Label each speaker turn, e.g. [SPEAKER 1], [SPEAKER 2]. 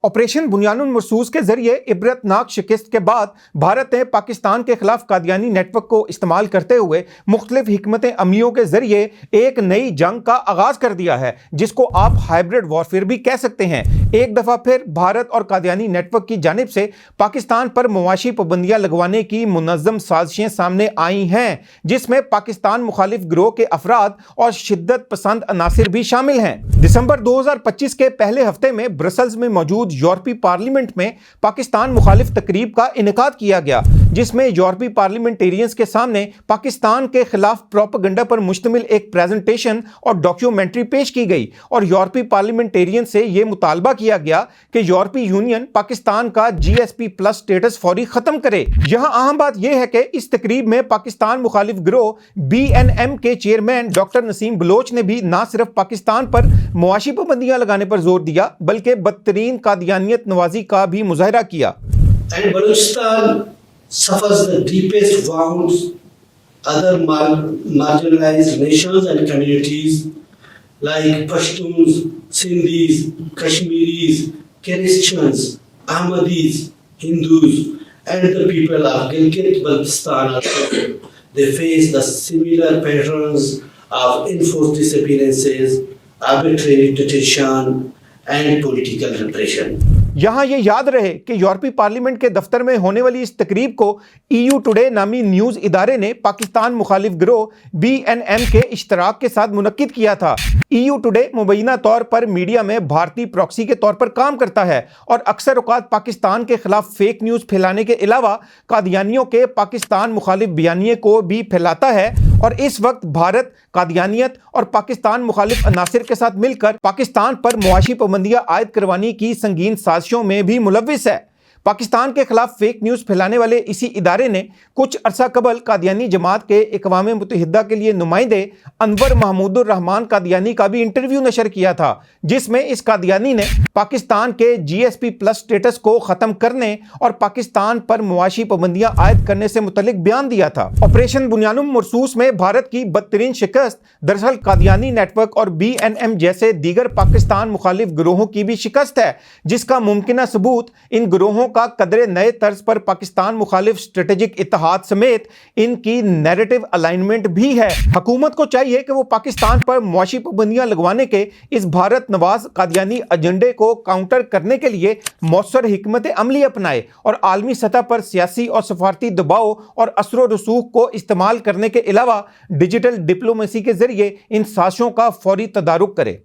[SPEAKER 1] Operation بنیان مرصوص کے ذریعے عبرتناک شکست کے بعد بھارت نے پاکستان کے خلاف قادیانی نیٹ ورک کو استعمال کرتے ہوئے مختلف حکمت عملیوں کے ذریعے ایک نئی جنگ کا آغاز کر دیا ہے، جس کو آپ ہائبرڈ وارفیئر بھی کہہ سکتے ہیں۔ ایک دفعہ پھر بھارت اور قادیانی نیٹ ورک کی جانب سے پاکستان پر معاشی پابندیاں لگوانے کی منظم سازشیں سامنے آئی ہیں، جس میں پاکستان مخالف گروہ کے افراد اور شدت پسند عناصر بھی شامل ہیں۔ دسمبر 2025 کے پہلے ہفتے میں برسلز میں موجود یورپی پارلیمنٹ میں پاکستان مخالف تقریب کا انعقاد کیا گیا، جس میں یورپی پارلیمنٹیرینز کے سامنے پاکستان کے خلاف پروپیگنڈا پر مشتمل ایک پریزنٹیشن اور ڈاکیومنٹری پیش کی گئی اور یورپی پارلیمنٹیرین سے یہ مطالبہ کیا گیا کہ یورپی یونین پاکستان کا GSP+ سٹیٹس فوری ختم کرے۔ یہاں اہم بات یہ ہے کہ اس تقریب میں پاکستان مخالف گروہ BNM کے چیئرمین ڈاکٹر نسیم بلوچ نے بھی نہ صرف پاکستان پر معاشی پابندیاں لگانے پر زور دیا بلکہ بدترین قادیانیت نوازی کا بھی مظاہرہ کیا۔
[SPEAKER 2] And Balochistan suffers the deepest wounds other marginalized nations and communities like Pashtuns, Sindhis, Kashmiris, Christians, Ahmadis, Hindus, and the people of Gilgit-Baltistan also. They face the similar patterns of enforced disappearances, arbitrary detention, and political repression.
[SPEAKER 1] یہاں یہ یاد رہے کہ یورپی parliament کے دفتر میں ہونے والی اس تقریب کو EU ٹوڈے نامی نیوز ادارے نے پاکستان مخالف گروہ BNM کے اشتراک کے ساتھ منعقد کیا تھا۔ EU ٹوڈے مبینہ طور پر میڈیا میں بھارتی پراکسی کے طور پر کام کرتا ہے اور اکثر اوقات پاکستان کے خلاف فیک نیوز پھیلانے کے علاوہ قادیانیوں کے پاکستان مخالف بیانیے کو بھی پھیلاتا ہے، اور اس وقت بھارت قادیانیت اور پاکستان مخالف عناصر کے ساتھ مل کر پاکستان پر معاشی پابندیاں عائد کروانے کی سنگین سازشوں میں بھی ملوث ہے۔ پاکستان کے خلاف فیک نیوز پھیلانے والے اسی ادارے نے کچھ عرصہ قبل قادیانی جماعت کے اقوام متحدہ کے لیے نمائندے انور محمود الرحمان قادیانی کا بھی انٹرویو نشر کیا تھا، جس میں اس قادیانی نے پاکستان کے GSP+ سٹیٹس کو ختم کرنے اور پاکستان پر معاشی پابندیاں عائد کرنے سے متعلق بیان دیا تھا۔ آپریشن بنیان مرصوص میں بھارت کی بدترین شکست دراصل قادیانی نیٹ ورک اور BNM جیسے دیگر پاکستان مخالف گروہوں کی بھی شکست ہے، جس کا ممکنہ ثبوت ان گروہوں کا قدرے نئے طرز پر پاکستان مخالف اسٹریٹجک اتحاد سمیت ان کی نیریٹو الائنمنٹ بھی ہے۔ حکومت کو چاہیے کہ وہ پاکستان پر معاشی پابندیاں لگوانے کے اس بھارت نواز قادیانی ایجنڈے کو کاؤنٹر کرنے کے لیے مؤثر حکمت عملی اپنائے اور عالمی سطح پر سیاسی اور سفارتی دباؤ اور اثر و رسوخ کو استعمال کرنے کے علاوہ ڈیجیٹل ڈپلومیسی کے ذریعے ان سازشوں کا فوری تدارک کرے۔